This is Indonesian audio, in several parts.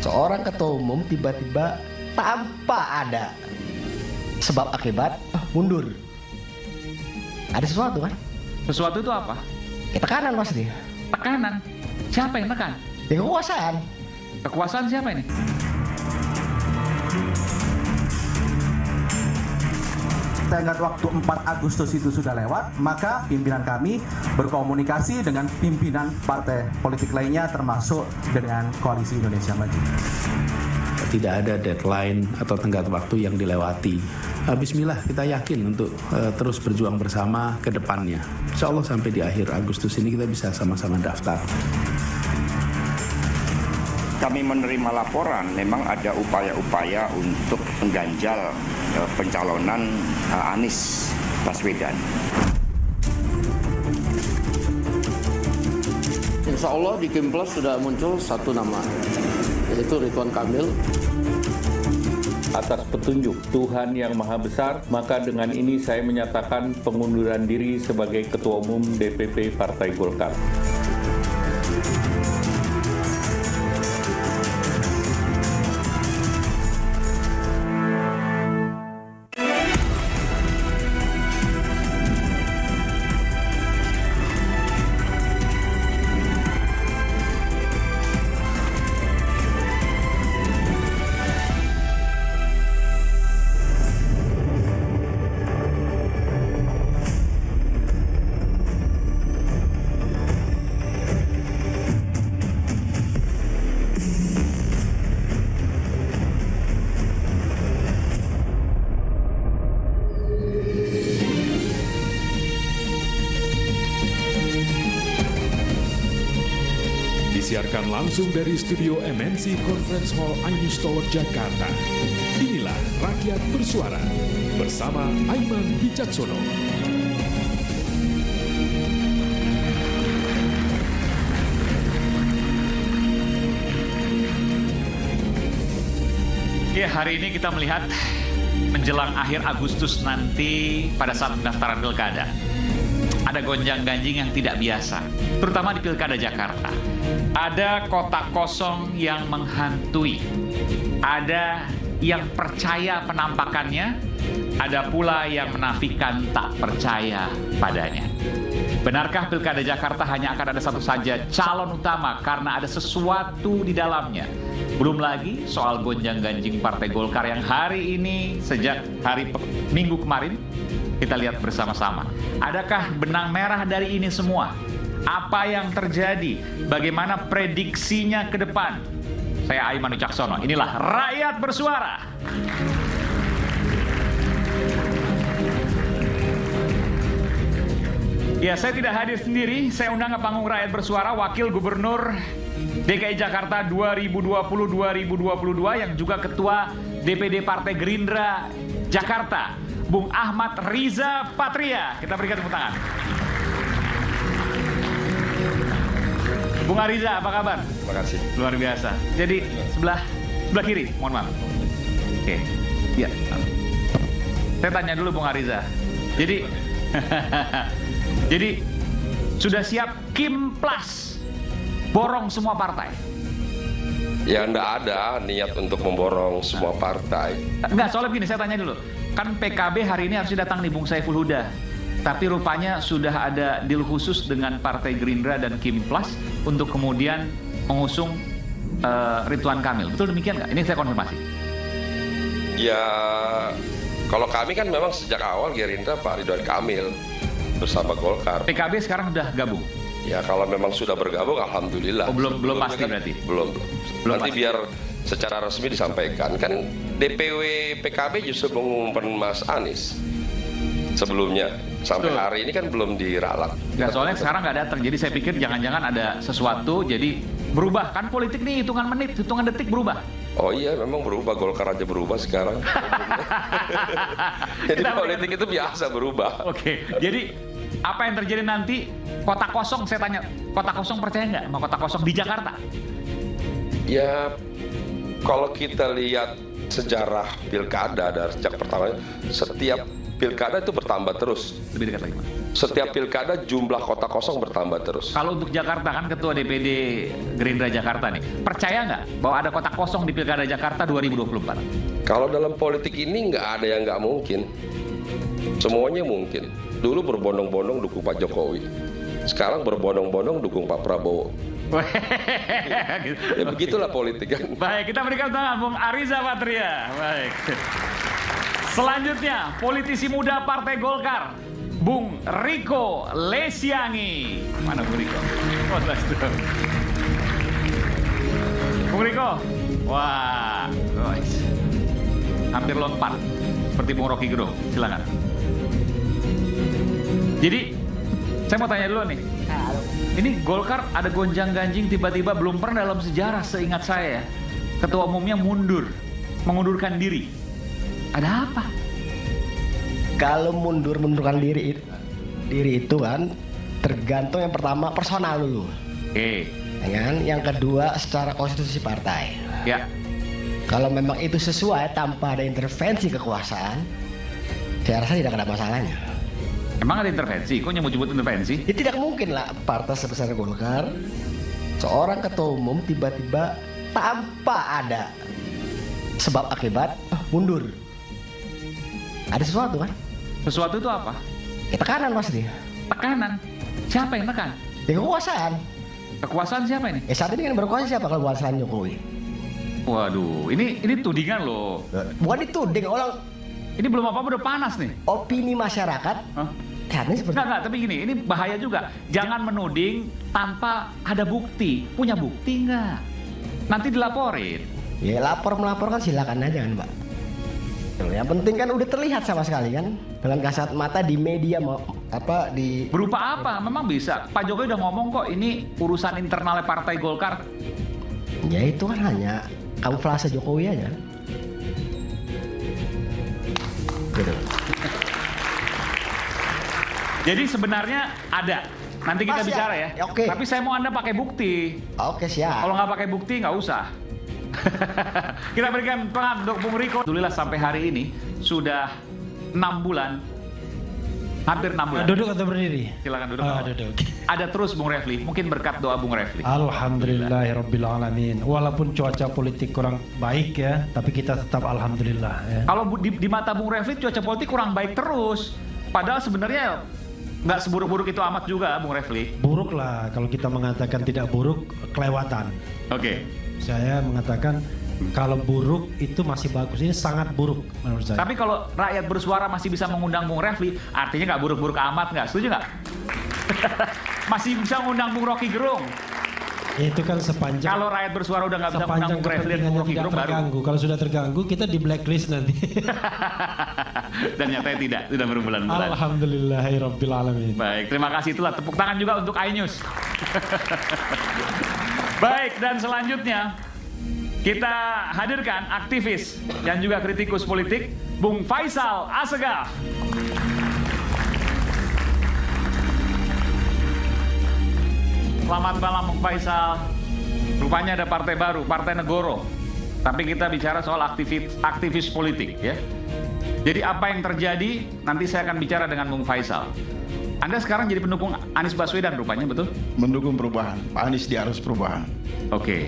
seorang ketua umum tiba-tiba tanpa ada sebab akibat mundur. Ada sesuatu kan? Sesuatu itu apa? Ya, tekanan pasti. Tekanan. Siapa yang tekan? Ya, kekuasaan. Kekuasaan siapa ini? Tenggat waktu 4 Agustus itu sudah lewat, maka pimpinan kami berkomunikasi dengan pimpinan partai politik lainnya termasuk dengan Koalisi Indonesia Maju. Tidak ada deadline atau tenggat waktu yang dilewati. Bismillah, kita yakin untuk terus berjuang bersama ke depannya. Insya Allah sampai di akhir Agustus ini kita bisa sama-sama daftar. Kami menerima laporan memang ada upaya-upaya untuk mengganjal pencalonan Anies Baswedan. Insya Allah di Kimplas sudah muncul satu nama, yaitu Ridwan Kamil. Atas petunjuk Tuhan Yang Maha Besar, maka dengan ini saya menyatakan pengunduran diri sebagai Ketua Umum DPP Partai Golkar. Disiarkan langsung dari studio MNC Conference Hall Ainus Tower Jakarta. Inilah Rakyat Bersuara bersama Aiman Wicaksono. Ya, hari ini kita melihat menjelang akhir Agustus nanti pada saat pendaftaran pilkada. Ada gonjang-ganjing yang tidak biasa, terutama di Pilkada Jakarta. Ada kotak kosong yang menghantui, ada yang percaya penampakannya, ada pula yang menafikan tak percaya padanya. Benarkah Pilkada Jakarta hanya akan ada satu saja calon utama karena ada sesuatu di dalamnya? Belum lagi soal gonjang-ganjing Partai Golkar yang hari ini sejak hari Minggu kemarin kita lihat bersama-sama. Adakah benang merah dari ini semua? Apa yang terjadi? Bagaimana prediksinya ke depan? Saya Aiman Wicaksono. Inilah Rakyat Bersuara. Ya, saya tidak hadir sendiri. Saya undang ke panggung Rakyat Bersuara Wakil Gubernur DKI Jakarta 2020-2022 yang juga Ketua DPD Partai Gerindra Jakarta, Bung Ahmad Riza Patria. Kita berikan tepuk tangan. Bung Ariza, apa kabar? Terima kasih. Luar biasa. Jadi sebelah kiri, mohon maaf. Oke, ya. Saya tanya dulu Bung Ariza. Jadi, jadi sudah siap Kimplas borong semua partai? Ya, enggak ada niat untuk memborong semua partai. Enggak, soalnya begini, saya tanya dulu. Kan PKB hari ini harusnya datang nih Bung Saiful Huda. Tapi rupanya sudah ada deal khusus dengan Partai Gerindra dan Kimplas untuk kemudian mengusung Ridwan Kamil. Betul demikian nggak? Ini saya konfirmasi. Ya, kalau kami kan memang sejak awal Gerindra Pak Ridwan Kamil bersama Golkar. PKB sekarang sudah gabung? Ya, kalau memang sudah bergabung, alhamdulillah. Oh, belum pasti kan, berarti? Belum. Nanti pasti. biar secara resmi disampaikan. Kan DPW PKB justru mengumumkan Mas Anies sebelumnya. Sampai Betul. hari ini kan belum diralat. Nggak, soalnya sekarang nggak datang. Jadi saya pikir jangan-jangan ada sesuatu, jadi berubah. Kan politik nih hitungan menit, hitungan detik berubah. Oh iya, memang berubah. Golkar aja berubah sekarang. Jadi politik itu biasa berubah. Oke, jadi apa yang terjadi nanti? Kota kosong, saya tanya, kota kosong percaya nggak sama kota kosong di Jakarta? Ya, kalau kita lihat sejarah pilkada dari sejak pertama, setiap pilkada itu bertambah terus. Lebih dekat lagi, Mas. Setiap pilkada jumlah kota kosong bertambah terus. Kalau untuk Jakarta kan Ketua DPD Gerindra Jakarta nih, percaya nggak bahwa ada kota kosong di Pilkada Jakarta 2024? Kalau dalam politik ini nggak ada yang nggak mungkin. Semuanya mungkin. Dulu berbondong-bondong dukung Pak Jokowi. Sekarang berbondong-bondong dukung Pak Prabowo. Ya begitulah politik kan. Baik, kita berikan tangan Bung Ariza Patria. Baik. Selanjutnya, politisi muda Partai Golkar, Bung Riko Lesiangi. Mana Bung Riko? Bung Riko. Wah, guys. Hampir lompat seperti Bung Rocky Gerung. Silakan. Jadi, saya mau tanya dulu nih. Ini Golkar ada gonjang-ganjing tiba-tiba, belum pernah dalam sejarah seingat saya. Ketua umumnya mundur, mengundurkan diri. Ada apa? Kalau mundurkan diri itu kan tergantung, yang pertama personal dulu. Oke. Kan? Yang kedua secara konstitusi partai. Ya. Kalau memang itu sesuai tanpa ada intervensi kekuasaan, saya rasa tidak ada masalahnya. Emang ada intervensi? Kok nyebut-nyebut intervensi? Ya tidak mungkin lah partai sebesar Golkar, seorang ketua umum tiba-tiba tanpa ada sebab akibat mundur. Ada sesuatu kan? Sesuatu itu apa? Ya, tekanan pasti. Tekanan? Siapa yang tekan? Ya kekuasaan. Kekuasaan siapa ini? Saat ini kan berkuasa siapa kalau kekuasaan Jokowi? Waduh, ini tudingan loh. Bukan dituding orang. Ini belum apa-apa udah panas nih. Opini masyarakat. Hah? Enggak, tapi gini, ini bahaya juga. Jangan menuding tanpa ada bukti. Punya bukti nggak? Nanti dilaporin. Ya melapor kan silakan aja kan, Pak. Yang penting kan udah terlihat sama sekali kan, dengan kasat mata di media berupa apa? Memang bisa. Pak Jokowi udah ngomong kok ini urusan internalnya Partai Golkar. Ya itu kan hanya kamuflase Jokowi aja. Gitu. Jadi sebenarnya ada. Nanti kita bicara ya. Oke. Tapi saya mau Anda pakai bukti. Oke, siap. Kalau nggak pakai bukti nggak usah. Kita berikan tangan untuk Bung Riko. Alhamdulillah sampai hari ini sudah 6 bulan. Hampir 6 bulan. Duduk atau berdiri? Silakan duduk. Duduk. Ada terus Bung Refli. Mungkin berkat doa Bung Refli. Alhamdulillahirrabbilalamin. Walaupun cuaca politik kurang baik ya, tapi kita tetap alhamdulillah ya. Kalau di mata Bung Refli cuaca politik kurang baik terus. Padahal sebenarnya nggak seburuk-buruk itu amat juga, Bung Refli. Buruk lah, kalau kita mengatakan tidak buruk, kelewatan. Oke. Saya mengatakan kalau buruk itu masih bagus, ini sangat buruk menurut saya. Tapi kalau rakyat bersuara masih bisa mengundang Bung Refli, artinya nggak buruk-buruk amat, nggak? Setuju nggak? Masih bisa mengundang Bung Rocky Gerung. Itu kan sepanjang. Kalau rakyat bersuara udah nggak bisa mengundang Bung Refli dan Bung Rocky Gerung baru. Kalau sudah terganggu, kita di blacklist nanti. Dan nyatanya tidak, sudah berbulan-bulan. Alhamdulillahirrabbilalamin. Baik, terima kasih. Itulah tepuk tangan juga untuk iNews. Baik, dan selanjutnya kita hadirkan aktivis dan juga kritikus politik, Bung Faisal Assegaf. Selamat malam Bung Faisal. Rupanya ada partai baru, Partai Negoro. Tapi kita bicara soal aktivis politik ya. Jadi apa yang terjadi, nanti saya akan bicara dengan Bung Faisal. Anda sekarang jadi pendukung Anies Baswedan rupanya, betul? Mendukung perubahan. Pak Anies di arus perubahan. Oke.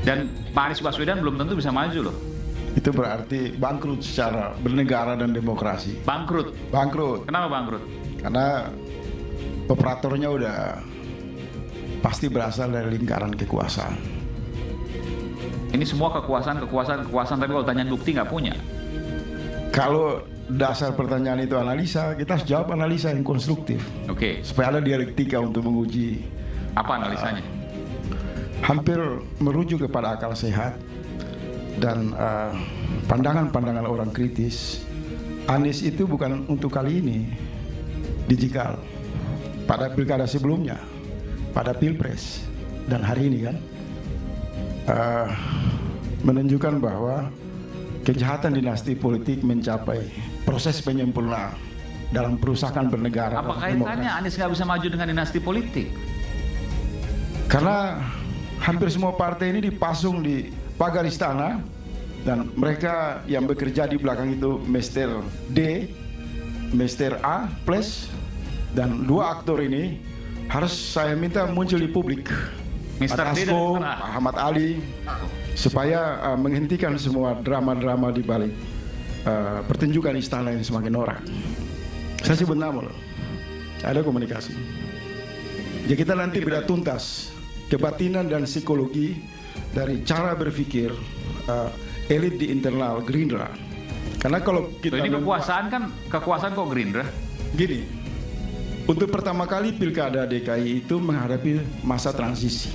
Dan Pak Anies Baswedan belum tentu bisa maju loh. Itu berarti bangkrut secara bernegara dan demokrasi. Bangkrut? Bangkrut. Kenapa bangkrut? Karena operatornya udah pasti berasal dari lingkaran kekuasaan. Ini semua kekuasaan, tapi kalau tanya bukti nggak punya. Kalau dasar pertanyaan itu analisa, kita harus jawab analisa yang konstruktif. Oke. Supaya ada dialektika untuk menguji. Apa analisanya? Hampir merujuk kepada akal sehat dan pandangan-pandangan orang kritis. Anies itu bukan untuk kali ini dijikal. Pada pilkada sebelumnya, pada pilpres, dan hari ini kan menunjukkan bahwa kejahatan dinasti politik mencapai proses penyempurnaan dalam perusahaan bernegara. Apa kaitannya Anies nggak bisa maju dengan dinasti politik? Karena hampir semua partai ini dipasung di pagar istana dan mereka yang bekerja di belakang itu Mr. D, Mr. A plus Dan dua aktor ini harus saya minta muncul di publik. Mr. Pak D dan Dasko, Mr. A. Pak Ahmad Ali, supaya menghentikan semua drama-drama di balik pertunjukan istana yang semakin norak. Saya sebut nama loh. Ada komunikasi. Jadi kita nanti beda tuntas kebatinan dan psikologi dari cara berpikir elit di internal Gerindra. Karena kalau kita ini kekuasaan kok Gerindra? Gini, untuk pertama kali Pilkada DKI itu menghadapi masa transisi.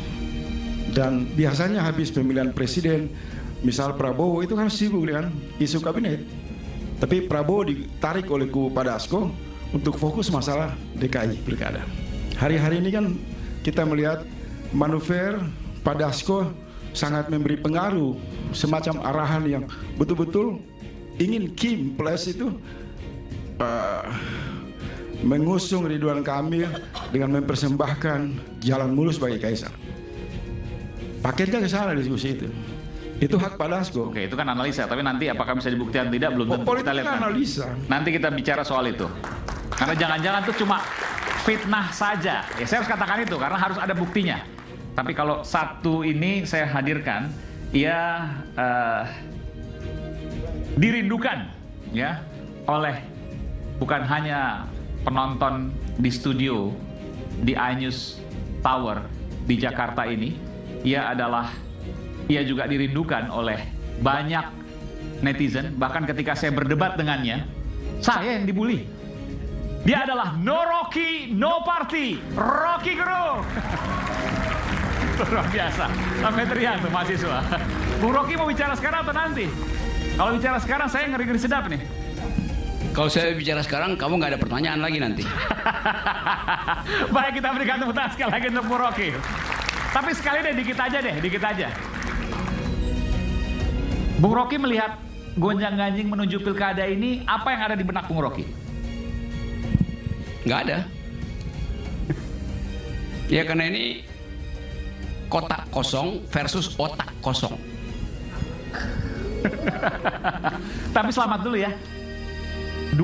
Dan biasanya habis pemilihan presiden, misal Prabowo itu kan sibuk dengan isu kabinet. Tapi Prabowo ditarik oleh kubu Pak Dasko untuk fokus masalah DKI Pilkada. Hari-hari ini kan kita melihat manuver Pak Dasko sangat memberi pengaruh, semacam arahan yang betul-betul ingin Kim Plus itu mengusung Ridwan Kamil dengan mempersembahkan jalan mulus bagi Kaisar. Paketnya ke sana diskusi itu. Itu hak Pak Dasko. Oke, itu kan analisa. Tapi nanti apakah bisa dibuktikan tidak belum tentu. Kita lihat analisa. Nanti kita bicara soal itu. Karena jangan-jangan itu cuma fitnah saja. Ya saya harus katakan itu karena harus ada buktinya. Tapi kalau satu ini saya hadirkan, ia dirindukan ya oleh bukan hanya penonton di studio di iNews Tower di Jakarta ini, ia juga dirindukan oleh banyak netizen. Bahkan ketika saya berdebat dengannya, saya yang dibully. Dia adalah no Rocky, no party, Rocky Gerung. Luar biasa, sampai teriak tuh mahasiswa. Bung Rocky mau bicara sekarang atau nanti? Kalau bicara sekarang saya ngeri-ngeri sedap nih. Kalau saya bicara sekarang, kamu nggak ada pertanyaan lagi nanti. Baik, kita berikan tepuk tangan sekali lagi untuk Bung Rocky. Tapi sekali deh, dikit aja. Bung Rocky melihat gonjang-ganjing menuju pilkada ini, apa yang ada di benak Bung Rocky? Nggak ada. Ya karena ini kotak kosong versus otak kosong. Tapi selamat dulu ya. 1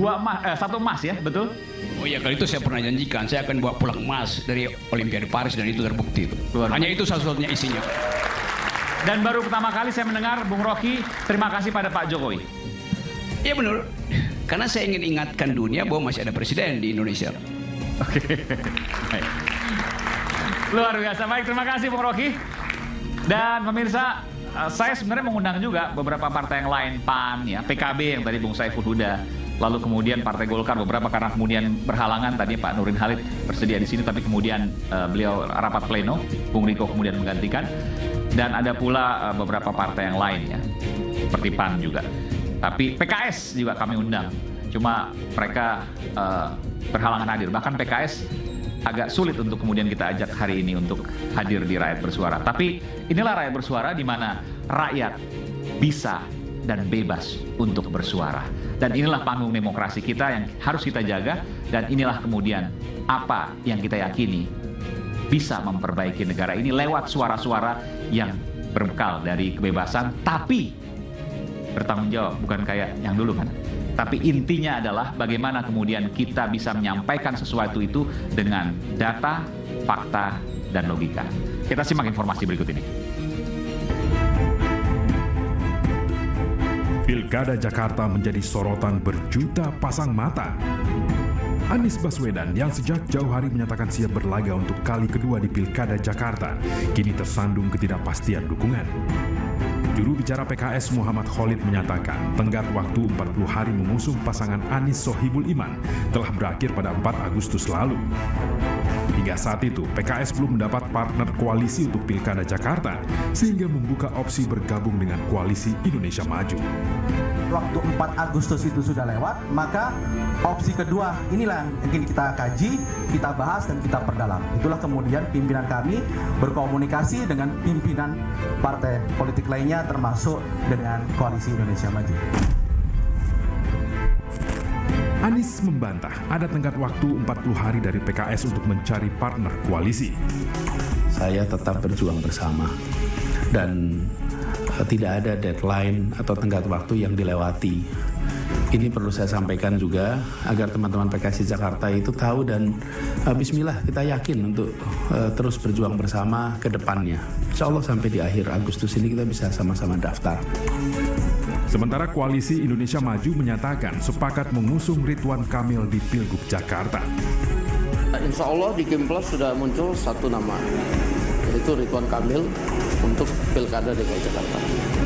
emas ya, betul? Oh iya, kalau itu saya pernah janjikan, saya akan bawa pulang emas dari Olimpiade Paris dan itu terbukti itu. Hanya itu satu-satunya isinya. Dan baru pertama kali saya mendengar Bung Rocky terima kasih pada Pak Jokowi. Iya benar. Karena saya ingin ingatkan dunia bahwa masih ada presiden di Indonesia. Oke. Baik. Luar biasa. Baik, terima kasih Bung Rocky. Dan pemirsa, saya sebenarnya mengundang juga beberapa partai yang lain, PAN, ya, PKB yang tadi Bung Saiful Huda, lalu kemudian Partai Golkar beberapa karena kemudian berhalangan, tadi Pak Nurdin Halid bersedia di sini, tapi kemudian beliau rapat pleno, Bung Riko kemudian menggantikan, dan ada pula beberapa partai yang lain ya, seperti PAN juga. Tapi PKS juga kami undang, cuma mereka berhalangan hadir. Bahkan PKS agak sulit untuk kemudian kita ajak hari ini untuk hadir di Rakyat Bersuara. Tapi inilah Rakyat Bersuara di mana rakyat bisa dan bebas untuk bersuara. Dan inilah panggung demokrasi kita yang harus kita jaga. Dan inilah kemudian apa yang kita yakini bisa memperbaiki negara ini lewat suara-suara yang berbekal dari kebebasan, tapi bertanggung jawab, bukan kayak yang dulu kan. Tapi intinya adalah bagaimana kemudian kita bisa menyampaikan sesuatu itu dengan data, fakta, dan logika. Kita simak informasi berikut ini. Pilkada Jakarta menjadi sorotan berjuta pasang mata. Anies Baswedan yang sejak jauh hari menyatakan siap berlaga untuk kali kedua di Pilkada Jakarta, kini tersandung ketidakpastian dukungan. Juru bicara PKS Muhammad Khalid menyatakan tenggat waktu 40 hari mengusung pasangan Anies Sohibul Iman telah berakhir pada 4 Agustus lalu. Hingga saat itu, PKS belum mendapat partner koalisi untuk Pilkada Jakarta, sehingga membuka opsi bergabung dengan Koalisi Indonesia Maju. Waktu 4 Agustus itu sudah lewat, maka opsi kedua inilah yang ingin kita kaji, kita bahas, dan kita perdalam. Itulah kemudian pimpinan kami berkomunikasi dengan pimpinan partai politik lainnya, termasuk dengan Koalisi Indonesia Maju. Anies membantah ada tenggat waktu 40 hari dari PKS untuk mencari partner koalisi. Saya tetap berjuang bersama dan tidak ada deadline atau tenggat waktu yang dilewati. Ini perlu saya sampaikan juga agar teman-teman PKS Jakarta itu tahu dan bismillah kita yakin untuk terus berjuang bersama ke depannya. Insya Allah sampai di akhir Agustus ini kita bisa sama-sama daftar. Sementara Koalisi Indonesia Maju menyatakan sepakat mengusung Ridwan Kamil di Pilgub Jakarta. Insya Allah di Kimplas sudah muncul satu nama, yaitu Ridwan Kamil untuk Pilkada DKI Jakarta.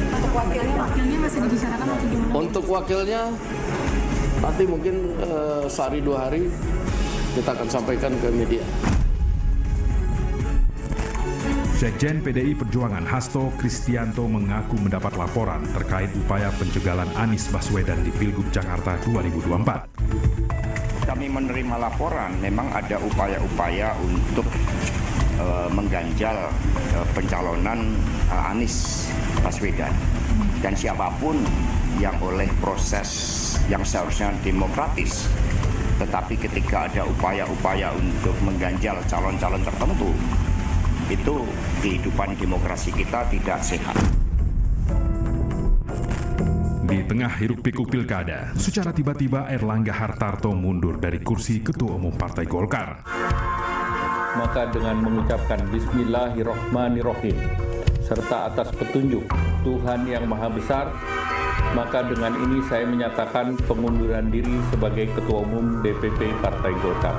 Untuk wakilnya masih dibicarakan atau gimana? Untuk wakilnya nanti mungkin sehari 2 hari kita akan sampaikan ke media. Sekjen PDI Perjuangan Hasto Kristianto mengaku mendapat laporan terkait upaya penjagalan Anies Baswedan di Pilgub Jakarta 2024. Kami menerima laporan memang ada upaya-upaya untuk mengganjal pencalonan Anies Baswedan. Dan siapapun yang oleh proses yang seharusnya demokratis, tetapi ketika ada upaya-upaya untuk mengganjal calon-calon tertentu, itu kehidupan demokrasi kita tidak sehat. Di tengah hiruk-pikuk pilkada, secara tiba-tiba Erlangga Hartarto mundur dari kursi Ketua Umum Partai Golkar. Maka dengan mengucapkan Bismillahirrahmanirrahim, serta atas petunjuk Tuhan Yang Maha Besar, maka dengan ini saya menyatakan pengunduran diri sebagai Ketua Umum DPP Partai Golkar.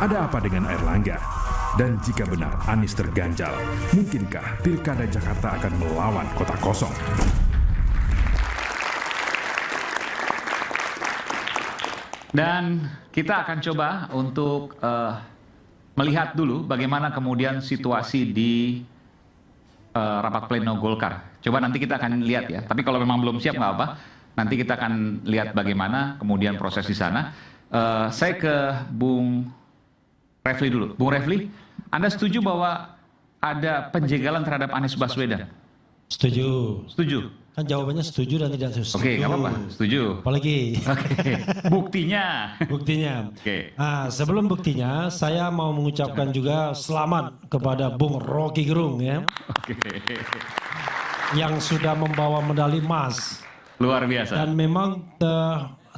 Ada apa dengan Erlangga? Dan jika benar Anies terganjal, mungkinkah Pilkada Jakarta akan melawan kota kosong? Dan kita akan coba untuk melihat dulu bagaimana kemudian situasi di rapat pleno Golkar. Coba nanti kita akan lihat ya. Tapi kalau memang belum siap nggak apa. Nanti kita akan lihat bagaimana kemudian proses di sana. Saya ke Bung Refli dulu. Bung Refli, Anda setuju bahwa ada penjagalan terhadap Anies Baswedan? Setuju. Setuju. Kan jawabannya setuju dan tidak setuju. Oke, nggak apa-apa. Setuju. Apalagi? Oke. Buktinya. Buktinya. Oke. Nah, sebelum buktinya, saya mau mengucapkan juga selamat kepada Bung Rocky Gerung ya. Oke. Yang sudah membawa medali emas. Luar biasa. Dan memang,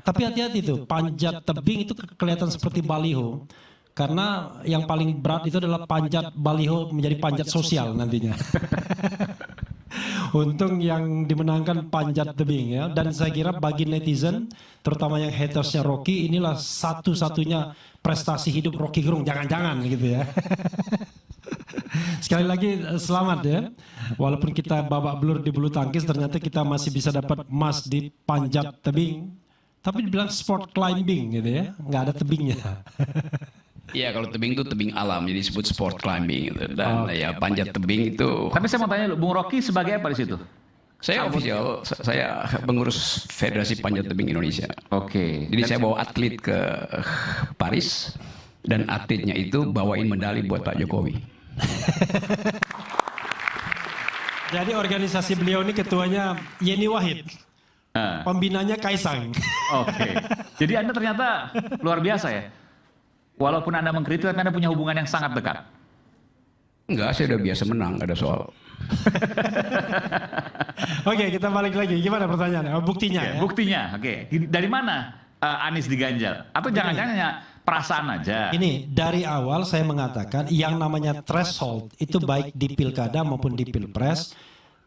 tapi hati-hati tuh, panjat tebing itu kelihatan seperti baliho. Karena yang paling berat itu adalah panjat baliho menjadi panjat sosial nantinya. Untung yang dimenangkan panjat tebing ya. Dan saya kira bagi netizen, terutama yang hatersnya Rocky, inilah satu-satunya prestasi hidup Rocky Gerung. Jangan-jangan gitu ya. Sekali lagi selamat ya. Walaupun kita babak belur di bulu tangkis, ternyata kita masih bisa dapat emas di panjat tebing. Tapi dibilang sport climbing gitu ya. Nggak ada tebingnya. Iya, kalau tebing itu tebing alam, jadi disebut sport climbing gitu. Dan ya panjat tebing itu. Tapi saya mau tanya, Bung Rocky sebagai apa di situ? Saya official, saya pengurus Federasi Panjat Tebing Indonesia. Oke. Jadi saya bawa atlet ke Paris dan atletnya itu bawain medali buat Pak Jokowi. Jadi organisasi beliau ini ketuanya Yeni Wahid. Pembinanya Kaisang. Oke. Jadi Anda ternyata luar biasa ya. Walaupun Anda mengkritik, tapi Anda punya hubungan yang sangat dekat. Enggak, saya udah biasa menang, gak ada soal. Oke, kita balik lagi. Gimana pertanyaannya? Buktinya ya? Buktinya, oke. Dari mana Anies diganjal? Atau jangan-jangan hanya perasaan aja? Ini, dari awal saya mengatakan yang namanya threshold, itu baik di pilkada maupun di pilpres,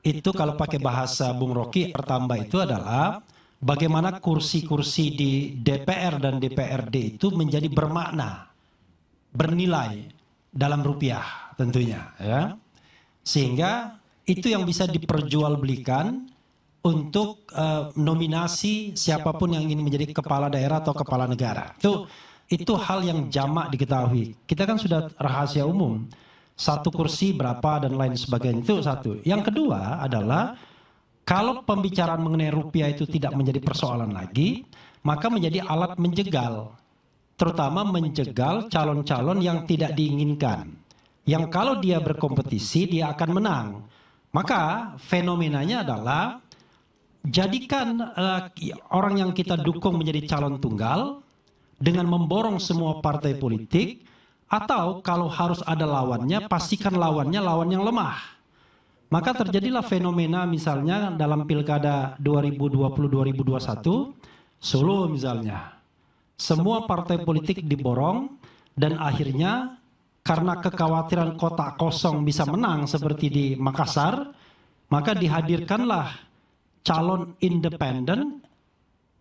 itu kalau pakai bahasa Bung Rocky, pertambah itu adalah bagaimana kursi-kursi di DPR dan DPRD itu menjadi bermakna, bernilai dalam rupiah tentunya, ya. Sehingga itu yang bisa diperjualbelikan untuk nominasi siapapun yang ingin menjadi kepala daerah atau kepala negara. Itu hal yang jamak diketahui. Kita kan sudah rahasia umum, satu kursi berapa dan lain sebagainya, itu satu. Yang kedua adalah kalau pembicaraan mengenai rupiah itu tidak menjadi persoalan lagi, maka menjadi alat menjegal. Terutama menjegal calon-calon yang tidak diinginkan. Yang kalau dia berkompetisi, dia akan menang. Maka fenomenanya adalah, jadikan orang yang kita dukung menjadi calon tunggal, dengan memborong semua partai politik, atau kalau harus ada lawannya, pastikan lawannya lawan yang lemah. maka terjadilah fenomena misalnya dalam pilkada 2020-2021, Solo misalnya. Semua partai politik diborong dan akhirnya karena kekhawatiran kotak kosong bisa menang seperti di Makassar, maka dihadirkanlah calon independen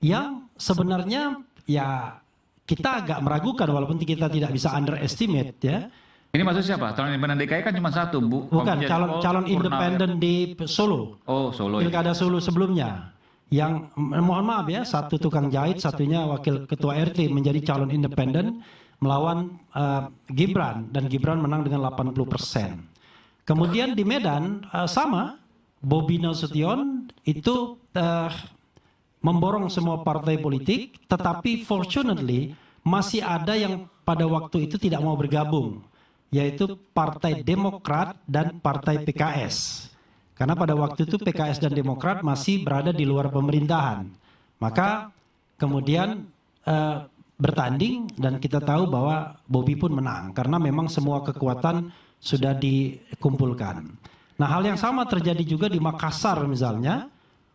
yang sebenarnya ya kita agak meragukan walaupun kita tidak bisa underestimate ya. Ini maksudnya siapa? Calon independen DKI kan cuma satu, Bu. Bukan, calon independen di Solo. Oh, Solo. Pilkada Solo sebelumnya. Yang mohon maaf ya, satu tukang jahit, satunya wakil ketua RT menjadi calon independen melawan Gibran, dan Gibran menang dengan 80%. Kemudian di Medan sama, Bobi Nasution itu memborong semua partai politik, tetapi fortunately masih ada yang pada waktu itu tidak mau bergabung, yaitu Partai Demokrat dan Partai PKS. Karena pada waktu itu PKS dan Demokrat masih berada di luar pemerintahan. Maka kemudian bertanding dan kita tahu bahwa Bobi pun menang. Karena memang semua kekuatan sudah dikumpulkan. Nah, hal yang sama terjadi juga di Makassar misalnya.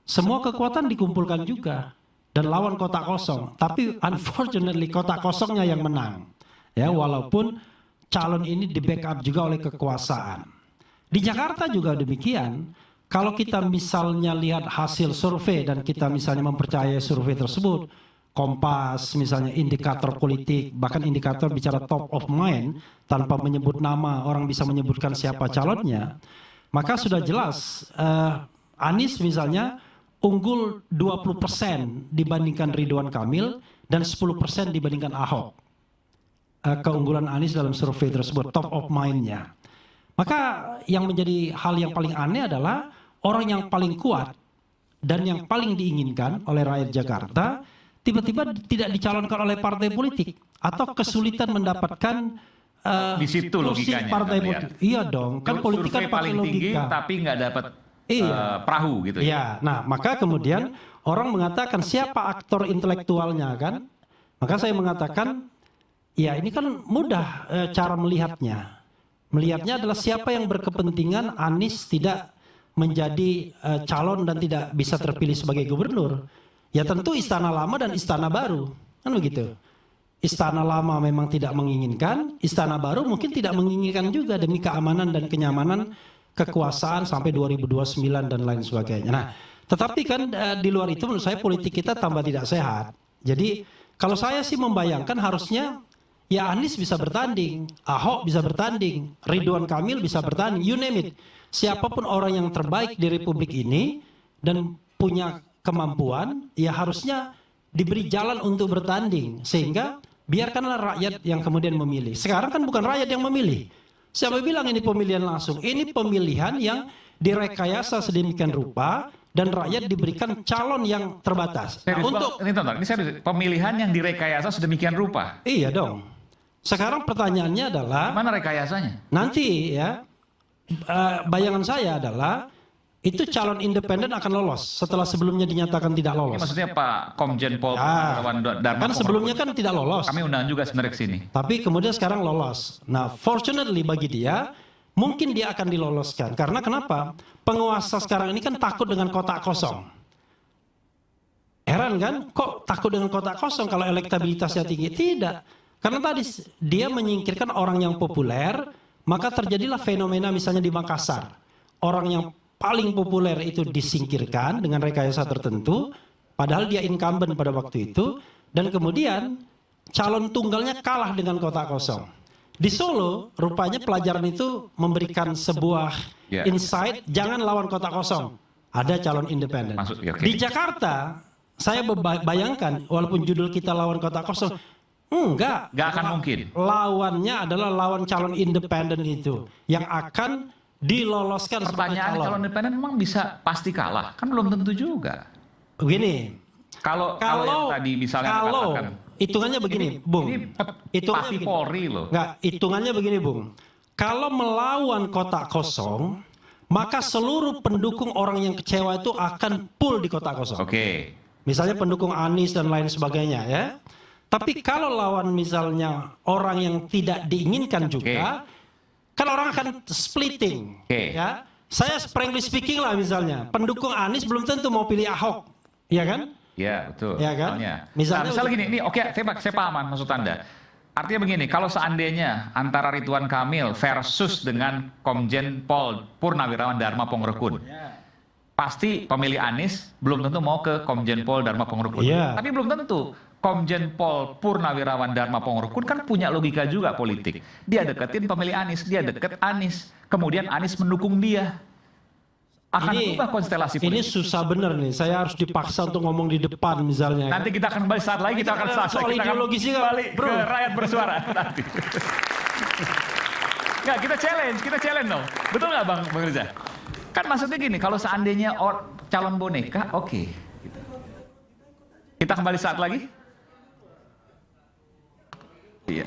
Semua kekuatan dikumpulkan juga. Dan lawan kotak kosong. Tapi unfortunately kotak kosongnya yang menang. Ya, walaupun calon ini di backup juga oleh kekuasaan. Di Jakarta juga demikian. Kalau kita misalnya lihat hasil survei dan kita misalnya mempercayai survei tersebut, Kompas misalnya indikator politik, bahkan indikator bicara top of mind, tanpa menyebut nama, orang bisa menyebutkan siapa calonnya, maka sudah jelas Anies misalnya unggul 20% dibandingkan Ridwan Kamil dan 10% dibandingkan Ahok. Keunggulan Anies dalam survei tersebut, top of mind-nya. Maka yang menjadi hal yang paling aneh adalah orang yang paling kuat dan yang paling diinginkan oleh rakyat Jakarta tiba-tiba tidak dicalonkan oleh partai politik atau kesulitan mendapatkan di situ logikanya partai politik. Iya dong, kan politik kan pakai logika. Tinggi, tapi nggak dapat perahu gitu. Iya, nah maka kemudian orang mengatakan siapa aktor intelektualnya kan? Maka saya mengatakan ya ini kan mudah cara melihatnya. Melihatnya adalah siapa yang berkepentingan Anies tidak menjadi calon dan tidak bisa terpilih sebagai gubernur. Ya tentu Istana Lama dan Istana Baru. Kan begitu. Istana Lama memang tidak menginginkan, Istana Baru mungkin tidak menginginkan juga demi keamanan dan kenyamanan kekuasaan sampai 2029 dan lain sebagainya. Nah, tetapi kan di luar itu menurut saya politik kita tambah tidak sehat. Jadi kalau saya sih membayangkan harusnya ya Anies bisa bertanding, Ahok bisa bertanding, Ridwan Kamil bisa bertanding, you name it. Siapapun orang yang terbaik di Republik ini dan punya kemampuan, ya harusnya diberi jalan untuk bertanding. Sehingga biarkanlah rakyat yang kemudian memilih. Sekarang kan bukan rakyat yang memilih. Siapa bilang ini pemilihan langsung? Ini pemilihan yang direkayasa sedemikian rupa dan rakyat diberikan calon yang terbatas. Nah, ini pemilihan yang direkayasa sedemikian rupa. Iya dong. Sekarang pertanyaannya adalah mana rekayasanya? Nanti ya bayangan saya adalah itu calon independen akan lolos setelah sebelumnya dinyatakan tidak lolos. Ini maksudnya Pak Komjen Pol Dharma kan sebelumnya kan tidak lolos. Kami undang juga sebenarnya ke sini. Tapi kemudian sekarang lolos. Nah, fortunately bagi dia mungkin dia akan diloloskan. Karena kenapa? Penguasa sekarang ini kan takut dengan kotak kosong. Heran kan? Kok takut dengan kotak kosong kalau elektabilitasnya tinggi? Tidak. Karena tadi dia menyingkirkan orang yang populer, maka terjadilah fenomena misalnya di Makassar. Orang yang paling populer itu disingkirkan dengan rekayasa tertentu, padahal dia incumbent pada waktu itu, dan kemudian calon tunggalnya kalah dengan kotak kosong. Di Solo, rupanya pelajaran itu memberikan sebuah insight, jangan lawan kotak kosong. Ada calon independen. Di Jakarta, saya bayangkan, walaupun judul kita lawan kotak kosong, enggak akan mungkin. Lawannya adalah lawan calon independen itu yang akan diloloskan. Pertanyaan calon independen memang bisa pasti kalah? Kan belum tentu juga. Begini, kalau yang tadi misalnya katakan, hitungannya begini, Bung. Hitungannya begini. Polri loh. Enggak, hitungannya begini, Bung. Kalau melawan kotak kosong, maka seluruh pendukung orang yang kecewa itu akan full di kotak kosong. Oke. Misalnya pendukung Anies dan lain sebagainya ya. Tapi kalau lawan misalnya orang yang tidak diinginkan juga, kan orang akan splitting, ya. Saya frankly speaking lah misalnya, pendukung Anies belum tentu mau pilih Ahok, ya kan? Ya, betul. Ya kan? Misalnya gini, ini oke, saya paham maksud Anda. Artinya begini, kalau seandainya antara Ridwan Kamil versus dengan Komjen Pol Purnawirawan Dharma Pongrekun, pasti pemilih Anies belum tentu mau ke Komjen Pol Dharma Pongrekun. Yeah. Tapi belum tentu. Komjen Pol Purnawirawan Dharma Pongrekun kan punya logika juga politik. Dia deketin pemilih Anies, dia deket Anies. Kemudian Anies mendukung dia. Akan berubah konstelasi politik. Ini susah bener nih, saya harus dipaksa untuk ngomong di depan misalnya. Nanti kita akan kembali saat lagi, kita akan selesai. Soal ideologis juga, balik ke rakyat bersuara nanti. Nggak, kita challenge dong. Betul nggak Bang Riza? Kan maksudnya gini, kalau seandainya calon boneka, oke. Kita kembali saat lagi. Iya.